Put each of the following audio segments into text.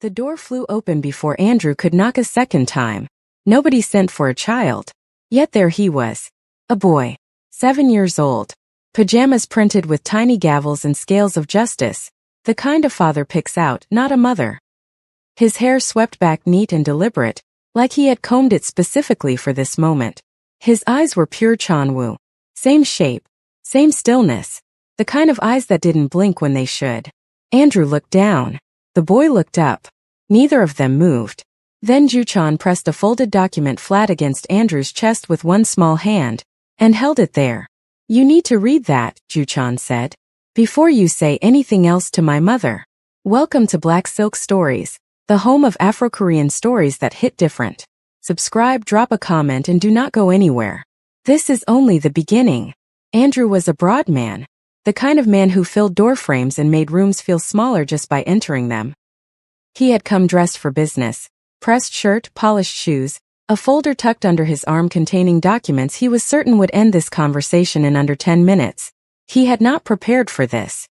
The door flew open before Andrew could knock a second time. Nobody sent for a child. Yet there he was. A boy. 7 years old. Pajamas printed with tiny gavels and scales of justice. The kind a father picks out, not a mother. His hair swept back neat and deliberate, like he had combed it specifically for this moment. His eyes were pure Chanwoo. Same shape. Same stillness. The kind of eyes that didn't blink when they should. Andrew looked down. The boy looked up. Neither of them moved. Then Juchan pressed a folded document flat against Andrew's chest with one small hand, and held it there. "You need to read that," Juchan said, "before you say anything else to my mother. Welcome to Black Silk Stories, the home of Afro-Korean stories that hit different. Subscribe, drop a comment, and do not go anywhere. This is only the beginning." Andrew was a broad man. The kind of man who filled doorframes and made rooms feel smaller just by entering them. He had come dressed for business. Pressed shirt, polished shoes, a folder tucked under his arm containing documents he was certain would end this conversation in under 10 minutes. He had not prepared for this.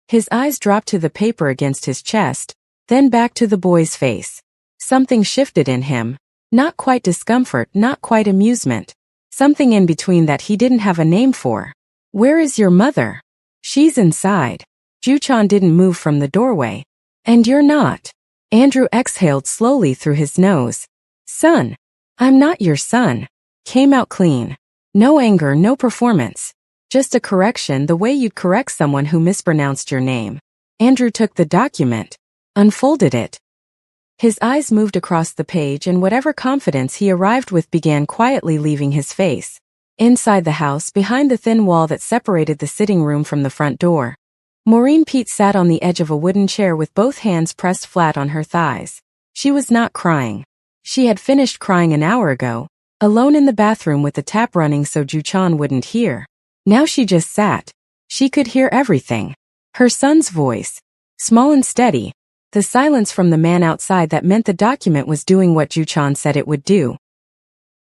His eyes dropped to the paper against his chest, then back to the boy's face. Something shifted in him. Not quite discomfort, not quite amusement. Something in between that he didn't have a name for. "Where is your mother?" "She's inside." Juchan didn't move from the doorway. "And you're not." Andrew exhaled slowly through his nose. "Son. I'm not your son." Came out clean. No anger, no performance. Just a correction, the way you'd correct someone who mispronounced your name. Andrew took the document. Unfolded it. His eyes moved across the page and whatever confidence he arrived with began quietly leaving his face. Inside the house, behind the thin wall that separated the sitting room from the front door, Maureen Pete sat on the edge of a wooden chair with both hands pressed flat on her thighs. She was not crying. She had finished crying an hour ago, alone in the bathroom with the tap running so Juchan wouldn't hear. Now she just sat. She could hear everything. Her son's voice. Small and steady. The silence from the man outside that meant the document was doing what Juchan said it would do.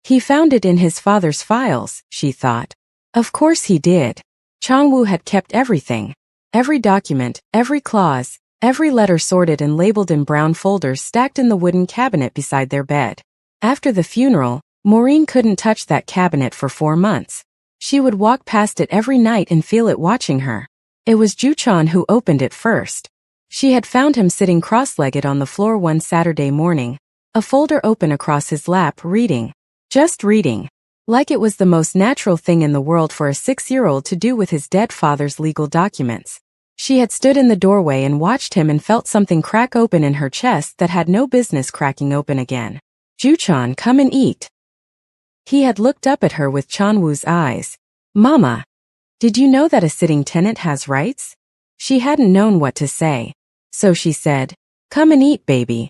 He found it in his father's files, she thought. Of course he did. Changwoo had kept everything. Every document, every clause, every letter sorted and labeled in brown folders stacked in the wooden cabinet beside their bed. After the funeral, Maureen couldn't touch that cabinet for 4 months. She would walk past it every night and feel it watching her. It was Juchan who opened it first. She had found him sitting cross-legged on the floor one Saturday morning, a folder open across his lap, reading. Just reading. Like it was the most natural thing in the world for a 6-year-old to do with his dead father's legal documents. She had stood in the doorway and watched him and felt something crack open in her chest that had no business cracking open again. "Juchan, come and eat." He had looked up at her with Chanwoo's eyes. "Mama, did you know that a sitting tenant has rights?" She hadn't known what to say. So she said, "Come and eat, baby."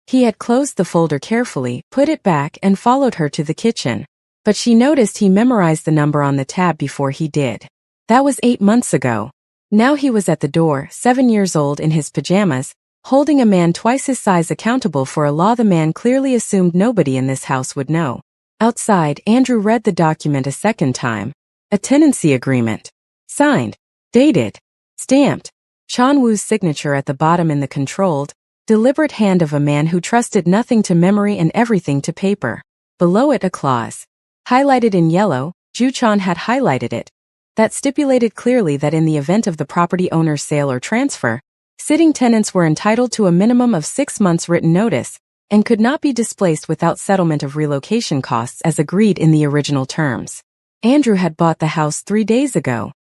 He had closed the folder carefully, put it back, and followed her to the kitchen. But she noticed he memorized the number on the tab before he did. That was 8 months ago. Now he was at the door, 7 years old in his pajamas, holding a man twice his size accountable for a law the man clearly assumed nobody in this house would know. Outside, Andrew read the document a second time. A tenancy agreement. Signed. Dated. Stamped. Chanwoo's signature at the bottom in the controlled, deliberate hand of a man who trusted nothing to memory and everything to paper. Below it a clause. Highlighted in yellow, Juchan had highlighted it. That stipulated clearly that in the event of the property owner's sale or transfer, sitting tenants were entitled to a minimum of 6 months written notice, and could not be displaced without settlement of relocation costs as agreed in the original terms. Andrew had bought the house 3 days ago.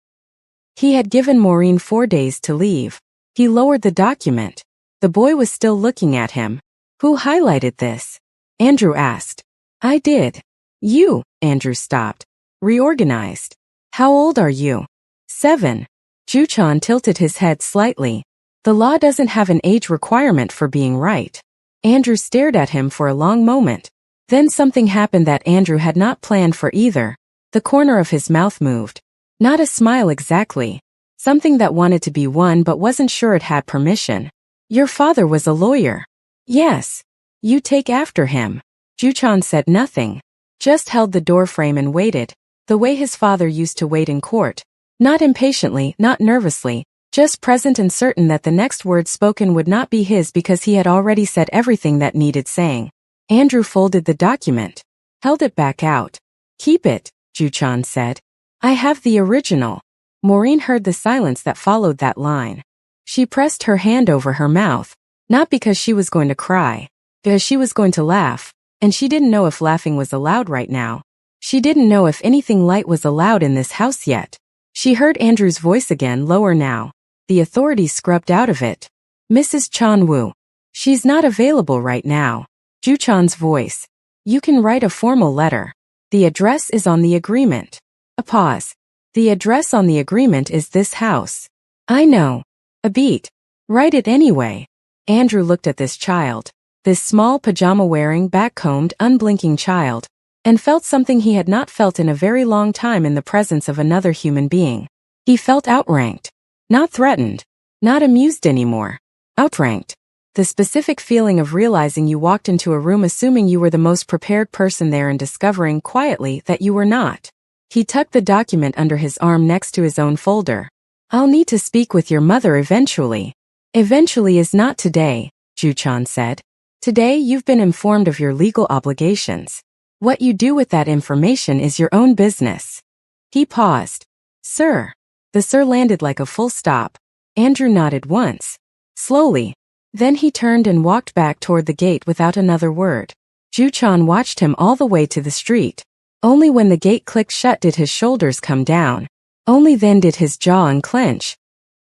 He had given Maureen 4 days to leave. He lowered the document. The boy was still looking at him. "Who highlighted this?" Andrew asked. "I did." "You?" Andrew stopped. "Reorganized." "How old are you?" 7. Juchan tilted his head slightly. "The law doesn't have an age requirement for being right." Andrew stared at him for a long moment. Then something happened that Andrew had not planned for either. The corner of his mouth moved. Not a smile exactly. Something that wanted to be one but wasn't sure it had permission. "Your father was a lawyer." "Yes." "You take after him." Juchan said nothing. Just held the doorframe and waited, the way his father used to wait in court. Not impatiently, not nervously, just present and certain that the next word spoken would not be his because he had already said everything that needed saying. Andrew folded the document, held it back out. Keep it, Ju-chan said. I have the original. Maureen heard the silence that followed that line. She pressed her hand over her mouth, not because she was going to cry, because she was going to laugh, and she didn't know if laughing was allowed right now. She didn't know if anything light was allowed in this house yet. She heard Andrew's voice again, lower now. The authorities scrubbed out of it. Mrs. Chan-woo. She's not available right now. Ju-chan's voice. You can write a formal letter. The address is on the agreement. A pause. The address on the agreement is this house. I know. A beat. Write it anyway. Andrew looked at this child, this small pajama-wearing, back-combed, unblinking child, and felt something he had not felt in a very long time in the presence of another human being. He felt outranked. Not threatened. Not amused anymore. Outranked. The specific feeling of realizing you walked into a room assuming you were the most prepared person there and discovering quietly that you were not. He tucked the document under his arm next to his own folder. I'll need to speak with your mother eventually. Eventually is not today, Ju-chan said. Today you've been informed of your legal obligations. What you do with that information is your own business. He paused. Sir. The sir landed like a full stop. Andrew nodded once. Slowly. Then he turned and walked back toward the gate without another word. Ju-chan watched him all the way to the street. Only when the gate clicked shut did his shoulders come down. Only then did his jaw unclench.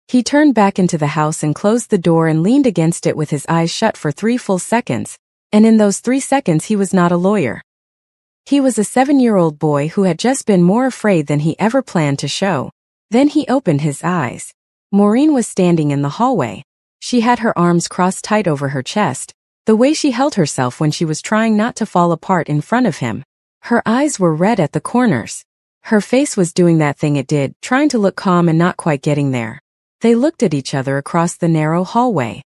He turned back into the house and closed the door and leaned against it with his eyes shut for 3 full seconds. And in those 3 seconds he was not a lawyer. He was a 7-year-old boy who had just been more afraid than he ever planned to show. Then he opened his eyes. Maureen was standing in the hallway. She had her arms crossed tight over her chest, the way she held herself when she was trying not to fall apart in front of him. Her eyes were red at the corners. Her face was doing that thing it did, trying to look calm and not quite getting there. They looked at each other across the narrow hallway.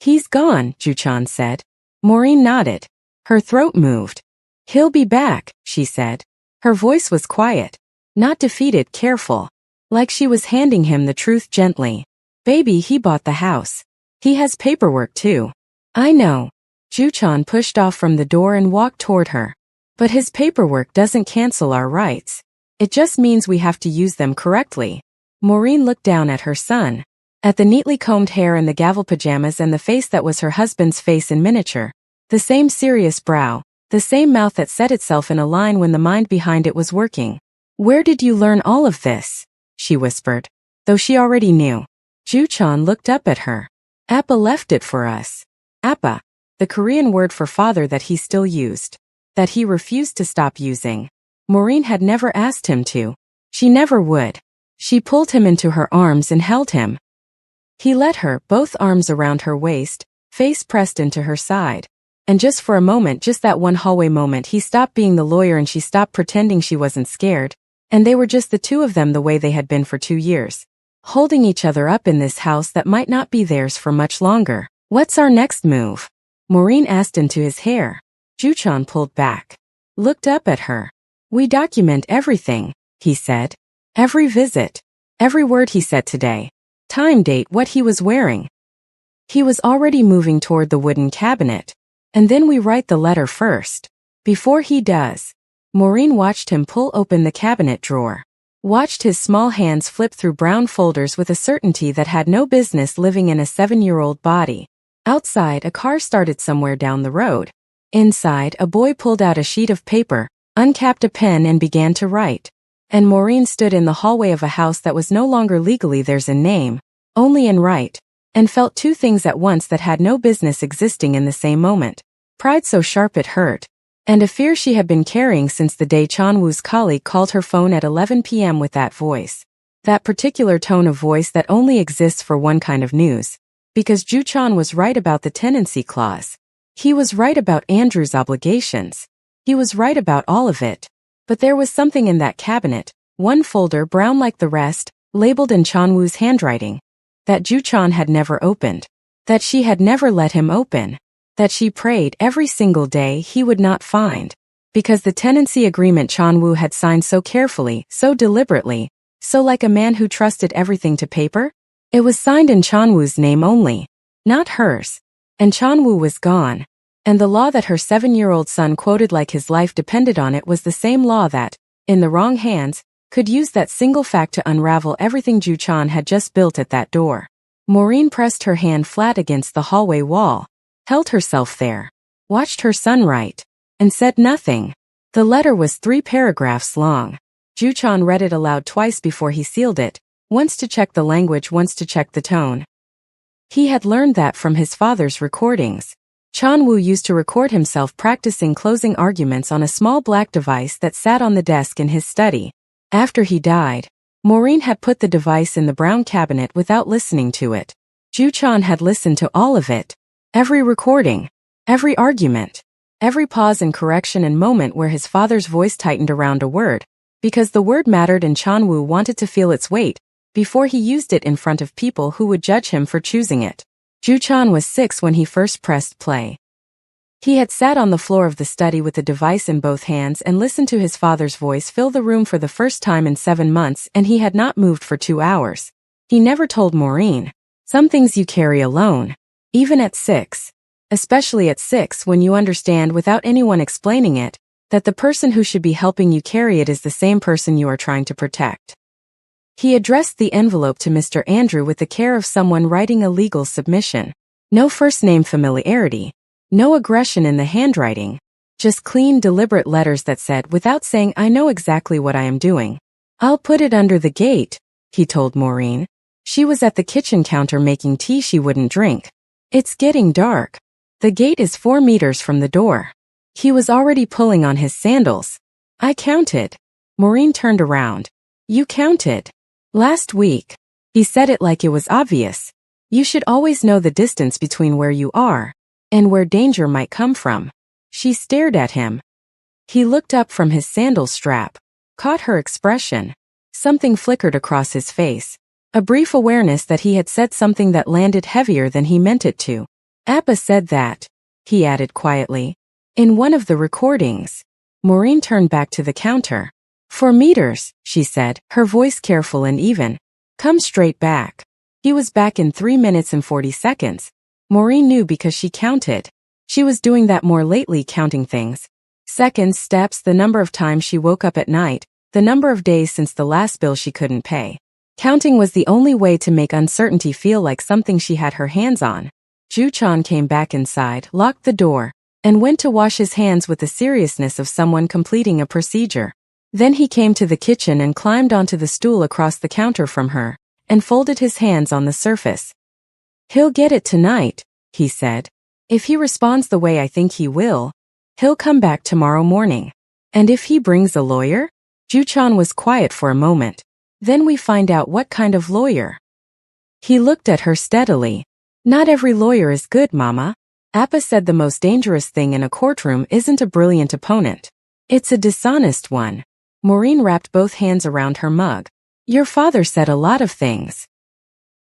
He's gone, Ju-chan said. Maureen nodded. Her throat moved. He'll be back, she said. Her voice was quiet, not defeated, careful. Like she was handing him the truth gently. Baby, he bought the house. He has paperwork too. I know. Ju-chan pushed off from the door and walked toward her. But his paperwork doesn't cancel our rights. It just means we have to use them correctly. Maureen looked down at her son. At the neatly combed hair and the gavel pajamas and the face that was her husband's face in miniature. The same serious brow. The same mouth that set itself in a line when the mind behind it was working. Where did you learn all of this? She whispered. Though she already knew. Ju-chan looked up at her. Appa left it for us. Appa. The Korean word for father that he still used. That he refused to stop using. Maureen had never asked him to. She never would. She pulled him into her arms and held him. He let her, both arms around her waist, face pressed into her side. And just for a moment, just that one hallway moment, he stopped being the lawyer and she stopped pretending she wasn't scared. And they were just the two of them the way they had been for 2 years. Holding each other up in this house that might not be theirs for much longer. What's our next move? Maureen asked into his hair. Ju-chan pulled back. Looked up at her. We document everything, he said. Every visit. Every word he said today. Time, date, what he was wearing. He was already moving toward the wooden cabinet. And then we write the letter first. Before he does. Maureen watched him pull open the cabinet drawer. Watched his small hands flip through brown folders with a certainty that had no business living in a 7-year-old body. Outside, a car started somewhere down the road. Inside, a boy pulled out a sheet of paper, uncapped a pen and began to write. And Maureen stood in the hallway of a house that was no longer legally theirs in name, only in right, and felt 2 things at once that had no business existing in the same moment. Pride so sharp it hurt. And a fear she had been carrying since the day Chan-woo's colleague called her phone at 11 p.m. with that voice. That particular tone of voice that only exists for one kind of news. Because Ju-chan was right about the tenancy clause. He was right about Andrew's obligations. He was right about all of it. But there was something in that cabinet, one folder brown like the rest, labeled in Chan-woo's handwriting. That Ju-chan had never opened. That she had never let him open. That she prayed every single day he would not find. Because the tenancy agreement Chan-woo had signed so carefully, so deliberately, so like a man who trusted everything to paper, It was signed in Chanwoo's name only, not hers. And Chanwoo was gone. And the law that her 7-year-old son quoted like his life depended on it was the same law that, in the wrong hands, could use that single fact to unravel everything Ju-chan had just built at that door. Maureen pressed her hand flat against the hallway wall, held herself there, watched her son write, and said nothing. The letter was 3 paragraphs long. Ju-chan read it aloud twice before he sealed it, once to check the language, once to check the tone. He had learned that from his father's recordings. Chanwoo used to record himself practicing closing arguments on a small black device that sat on the desk in his study. After he died, Maureen had put the device in the brown cabinet without listening to it. Ju-chan had listened to all of it. Every recording, every argument, every pause and correction and moment where his father's voice tightened around a word, because the word mattered and Chanwoo wanted to feel its weight before he used it in front of people who would judge him for choosing it. Ju-chan was 6 when he first pressed play. He had sat on the floor of the study with the device in both hands and listened to his father's voice fill the room for the first time in 7 months, and he had not moved for 2 hours. He never told Maureen. Some things you carry alone, even at 6. Especially at 6 when you understand without anyone explaining it, that the person who should be helping you carry it is the same person you are trying to protect. He addressed the envelope to Mr. Andrew with the care of someone writing a legal submission. No first-name familiarity. No aggression in the handwriting. Just clean, deliberate letters that said, without saying, I know exactly what I am doing. I'll put it under the gate, he told Maureen. She was at the kitchen counter making tea she wouldn't drink. It's getting dark. The gate is 4 meters from the door. He was already pulling on his sandals. I counted. Maureen turned around. You counted. Last week. He said it like it was obvious. You should always know the distance between where you are and where danger might come from. She stared at him. He looked up from his sandal strap, caught her expression. Something flickered across his face. A brief awareness that he had said something that landed heavier than he meant it to. Appa said that, he added quietly, in one of the recordings. Maureen turned back to the counter. 4 meters, she said, her voice careful and even. Come straight back. He was back in 3 minutes and 40 seconds. Maureen knew because she counted. She was doing that more lately, counting things. Seconds, steps, the number of times she woke up at night, the number of days since the last bill she couldn't pay. Counting was the only way to make uncertainty feel like something she had her hands on. Ju-chan came back inside, locked the door, and went to wash his hands with the seriousness of someone completing a procedure. Then he came to the kitchen and climbed onto the stool across the counter from her, and folded his hands on the surface. He'll get it tonight, he said. If he responds the way I think he will, he'll come back tomorrow morning. And if he brings a lawyer? Ju-chan was quiet for a moment. Then we find out what kind of lawyer. He looked at her steadily. Not every lawyer is good, Mama. Appa said the most dangerous thing in a courtroom isn't a brilliant opponent. It's a dishonest one. Maureen wrapped both hands around her mug. Your father said a lot of things.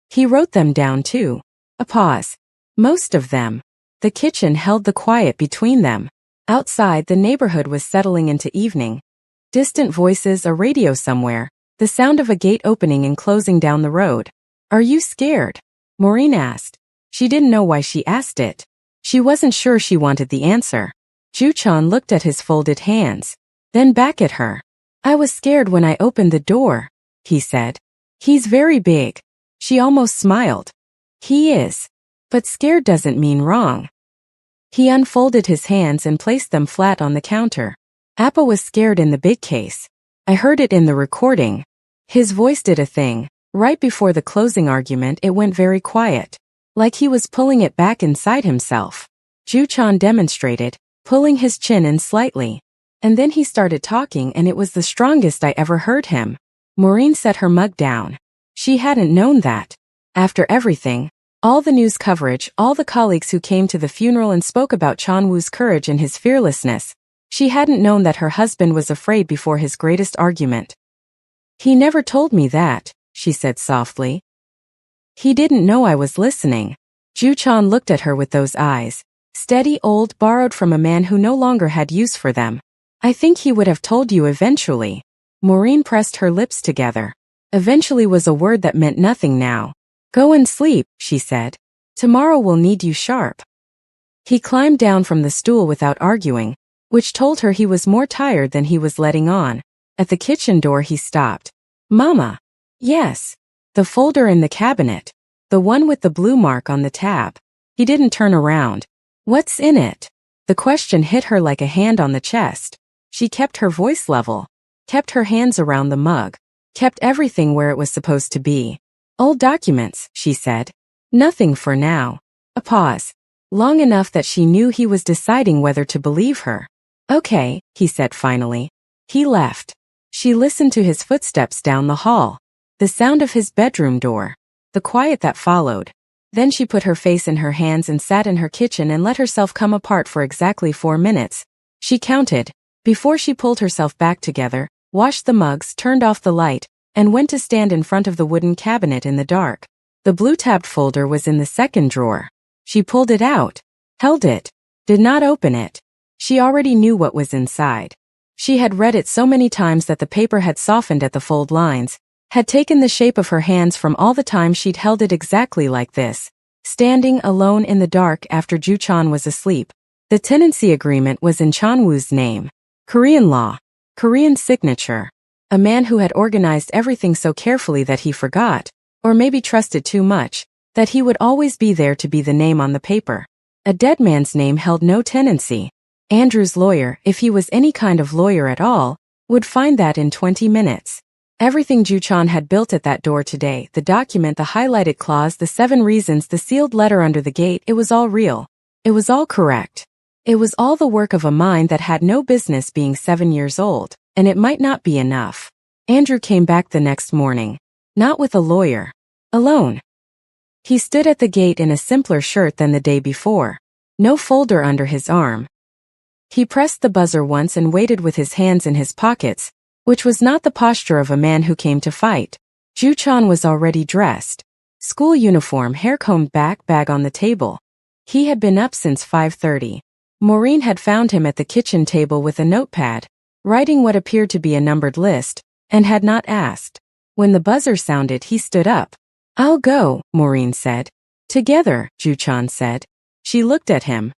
He wrote them down too. A pause. Most of them. The kitchen held the quiet between them. Outside, the neighborhood was settling into evening. Distant voices, a radio somewhere, the sound of a gate opening and closing down the road. Are you scared? Maureen asked. She didn't know why she asked it. She wasn't sure she wanted the answer. Ju-chan looked at his folded hands, then back at her. I was scared when I opened the door, he said. He's very big. She almost smiled. He is. But scared doesn't mean wrong. He unfolded his hands and placed them flat on the counter. Appa was scared in the big case. I heard it in the recording. His voice did a thing. Right before the closing argument, it went very quiet. Like he was pulling it back inside himself. Ju-chan demonstrated, pulling his chin in slightly. And then he started talking, and it was the strongest I ever heard him. Maureen set her mug down. She hadn't known that. After everything, all the news coverage, all the colleagues who came to the funeral and spoke about Chanwoo's courage and his fearlessness, she hadn't known that her husband was afraid before his greatest argument. He never told me that, she said softly. He didn't know I was listening. Ju-chan looked at her with those eyes, steady, old, borrowed from a man who no longer had use for them. I think he would have told you eventually. Maureen pressed her lips together. Eventually was a word that meant nothing now. Go and sleep, she said. Tomorrow we'll need you sharp. He climbed down from the stool without arguing, which told her he was more tired than he was letting on. At the kitchen door he stopped. Mama. Yes. The folder in the cabinet. The one with the blue mark on the tab. He didn't turn around. What's in it? The question hit her like a hand on the chest. She kept her voice level. Kept her hands around the mug. Kept everything where it was supposed to be. Old documents, she said. Nothing for now. A pause. Long enough that she knew he was deciding whether to believe her. Okay, he said finally. He left. She listened to his footsteps down the hall. The sound of his bedroom door. The quiet that followed. Then she put her face in her hands and sat in her kitchen and let herself come apart for exactly 4 minutes. She counted. Before she pulled herself back together, washed the mugs, turned off the light, and went to stand in front of the wooden cabinet in the dark. The blue-tabbed folder was in the second drawer. She pulled it out, held it, did not open it. She already knew what was inside. She had read it so many times that the paper had softened at the fold lines, had taken the shape of her hands from all the time she'd held it exactly like this, standing alone in the dark after Ju-chan was asleep. The tenancy agreement was in Chan-woo's name. Korean law. Korean signature. A man who had organized everything so carefully that he forgot, or maybe trusted too much, that he would always be there to be the name on the paper. A dead man's name held no tenancy. Andrew's lawyer, if he was any kind of lawyer at all, would find that in 20 minutes. Everything Ju-chan had built at that door today, the document, the highlighted clause, the 7 reasons, the sealed letter under the gate, it was all real. It was all correct. It was all the work of a mind that had no business being 7 years old, and it might not be enough. Andrew came back the next morning. Not with a lawyer. Alone. He stood at the gate in a simpler shirt than the day before. No folder under his arm. He pressed the buzzer once and waited with his hands in his pockets, which was not the posture of a man who came to fight. Ju-chan was already dressed. School uniform, hair combed back, bag on the table. He had been up since 5:30. Maureen had found him at the kitchen table with a notepad, writing what appeared to be a numbered list, and had not asked. When the buzzer sounded, he stood up. I'll go, Maureen said. Together, Ju-chan said. She looked at him.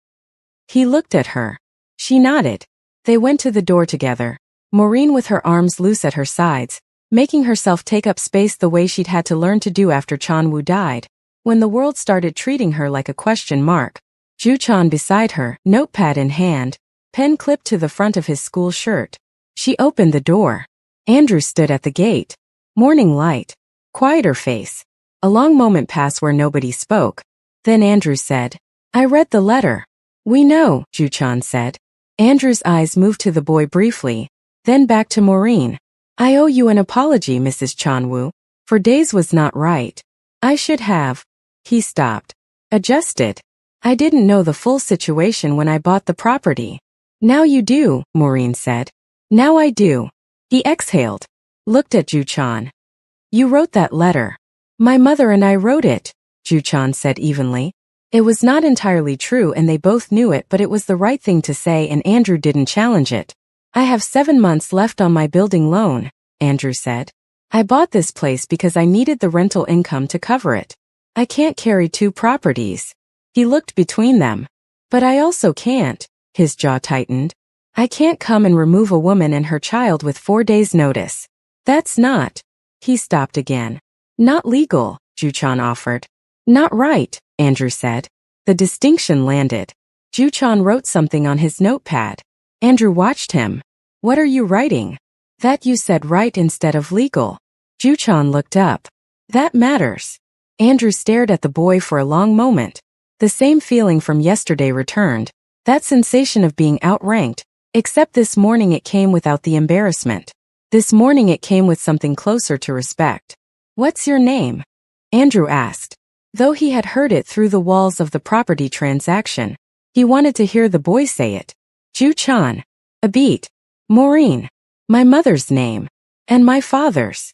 He looked at her. She nodded. They went to the door together. Maureen with her arms loose at her sides, making herself take up space the way she'd had to learn to do after Chan-woo died, when the world started treating her like a question mark. Ju-chan beside her, notepad in hand, pen clipped to the front of his school shirt. She opened the door. Andrew stood at the gate. Morning light. Quieter face. A long moment passed where nobody spoke. Then Andrew said, I read the letter. We know, Ju-chan said. Andrew's eyes moved to the boy briefly, then back to Maureen. I owe you an apology, Mrs. Chan-woo. For days was not right. I should have. He stopped. Adjusted. I didn't know the full situation when I bought the property. Now you do, Maureen said. Now I do. He exhaled. Looked at Ju-chan. You wrote that letter. My mother and I wrote it, Ju-chan said evenly. It was not entirely true and they both knew it, but it was the right thing to say and Andrew didn't challenge it. I have 7 months left on my building loan, Andrew said. I bought this place because I needed the rental income to cover it. I can't carry 2 properties. He looked between them. But I also can't, his jaw tightened. I can't come and remove a woman and her child with 4 days' notice. That's not. He stopped again. Not legal, Ju-chan offered. Not right, Andrew said. The distinction landed. Ju-chan wrote something on his notepad. Andrew watched him. What are you writing? That you said right instead of legal. Ju-chan looked up. That matters. Andrew stared at the boy for a long moment. The same feeling from yesterday returned. That sensation of being outranked, except this morning it came without the embarrassment. This morning it came with something closer to respect. What's your name? Andrew asked. Though he had heard it through the walls of the property transaction, he wanted to hear the boy say it. Ju-chan. A beat. Maureen. My mother's name. And my father's.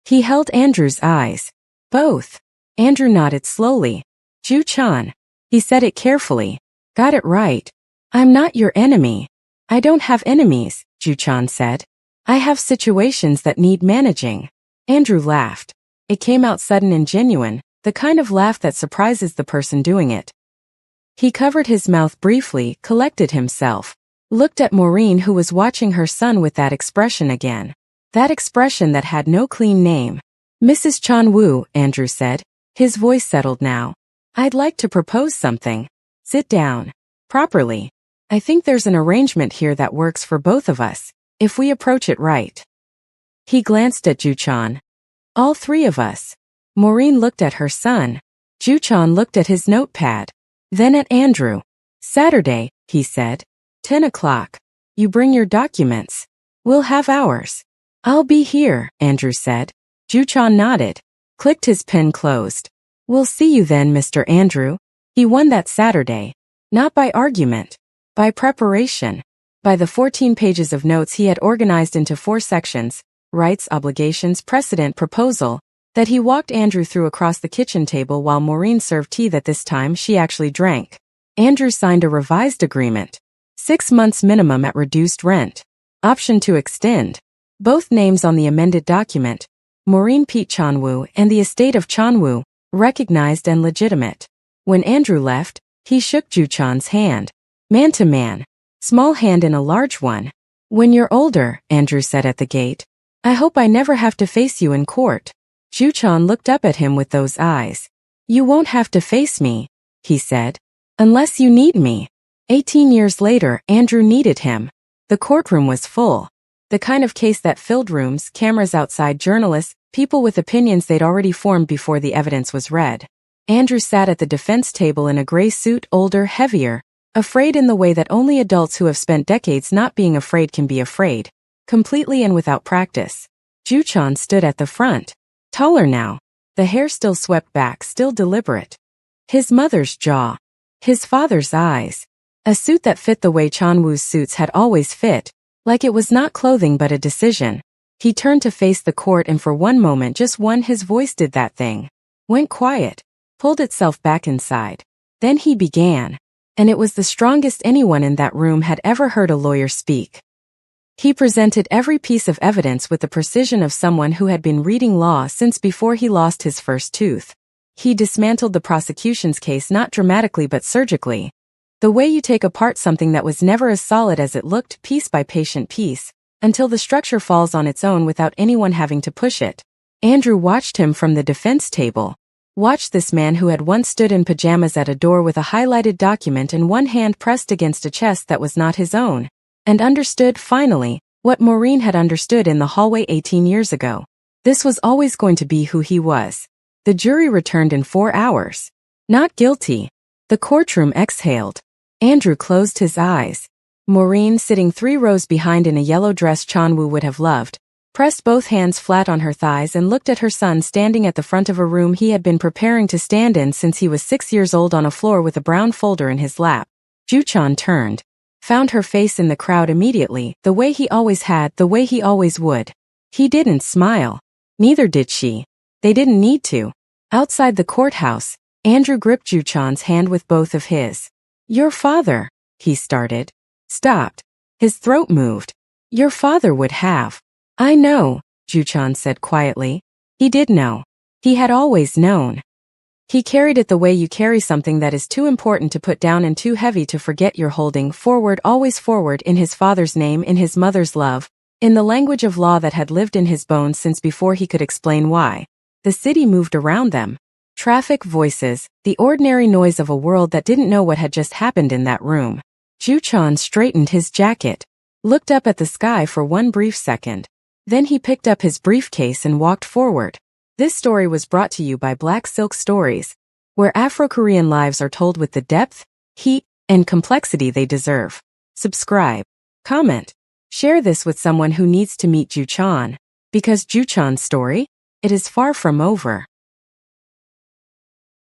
He held Andrew's eyes. Both. Andrew nodded slowly. Ju-chan. He said it carefully. Got it right. I'm not your enemy. I don't have enemies, Ju-chan said. I have situations that need managing. Andrew laughed. It came out sudden and genuine, the kind of laugh that surprises the person doing it. He covered his mouth briefly, collected himself, looked at Maureen, who was watching her son with that expression again. That expression that had no clean name. "Mrs. Chan-woo," Andrew said. His voice settled now. "I'd like to propose something. Sit down. Properly. I think there's an arrangement here that works for both of us, if we approach it right." He glanced at Ju-chan. "All three of us." Maureen looked at her son. Ju-chan looked at his notepad. Then at Andrew. "Saturday," he said. 10 o'clock. You bring your documents. We'll have ours. "I'll be here," Andrew said. Ju-chan nodded, clicked his pen closed. "We'll see you then, Mr. Andrew." He won that Saturday. Not by argument. By preparation. By the 14 pages of notes he had organized into 4 sections, rights, obligations, precedent, proposal, that he walked Andrew through across the kitchen table while Maureen served tea that this time she actually drank. Andrew signed a revised agreement. 6 months minimum at reduced rent. Option to extend. Both names on the amended document, Maureen Pete Chan-woo and the estate of Chan-woo, recognized and legitimate. When Andrew left, he shook Ju-chan's hand. Man to man. Small hand in a large one. "When you're older," Andrew said at the gate, "I hope I never have to face you in court." Ju-chan looked up at him with those eyes. "You won't have to face me," he said. "Unless you need me." 18 years later, Andrew needed him. The courtroom was full. The kind of case that filled rooms, cameras outside, journalists, people with opinions they'd already formed before the evidence was read. Andrew sat at the defense table in a gray suit, older, heavier, afraid in the way that only adults who have spent decades not being afraid can be afraid, completely and without practice. Ju-chan stood at the front. Taller now. The hair still swept back, still deliberate. His mother's jaw. His father's eyes. A suit that fit the way Chan-woo's suits had always fit, like it was not clothing but a decision. He turned to face the court and for one moment, just one, his voice did that thing. Went quiet. Pulled itself back inside. Then he began. And it was the strongest anyone in that room had ever heard a lawyer speak. He presented every piece of evidence with the precision of someone who had been reading law since before he lost his first tooth. He dismantled the prosecution's case not dramatically but surgically. The way you take apart something that was never as solid as it looked, piece by patient piece, until the structure falls on its own without anyone having to push it. Andrew watched him from the defense table. Watched this man who had once stood in pajamas at a door with a highlighted document and one hand pressed against a chest that was not his own. And understood, finally, what Maureen had understood in the hallway 18 years ago. This was always going to be who he was. The jury returned in 4 hours. Not guilty. The courtroom exhaled. Andrew closed his eyes. Maureen, sitting 3 rows behind in a yellow dress Chan-woo would have loved, pressed both hands flat on her thighs and looked at her son standing at the front of a room he had been preparing to stand in since he was 6 years old, on a floor with a brown folder in his lap. Ju-chan turned. Found her face in the crowd immediately, the way he always had, the way he always would. He didn't smile. Neither did she. They didn't need to. Outside the courthouse, Andrew gripped Ju-chan's hand with both of his. "Your father," he started. Stopped. His throat moved. "Your father would have." "I know," Ju-chan said quietly. He did know. He had always known. He carried it the way you carry something that is too important to put down and too heavy to forget you're holding, forward, always forward, in his father's name, in his mother's love, in the language of law that had lived in his bones since before he could explain why. The city moved around them. Traffic, voices, the ordinary noise of a world that didn't know what had just happened in that room. Ju-chan straightened his jacket, looked up at the sky for one brief second. Then he picked up his briefcase and walked forward. This story was brought to you by Black Silk Stories, where Afro-Korean lives are told with the depth, heat, and complexity they deserve. Subscribe, comment, share this with someone who needs to meet Ju-chan, because Ju-chan's story, it is far from over.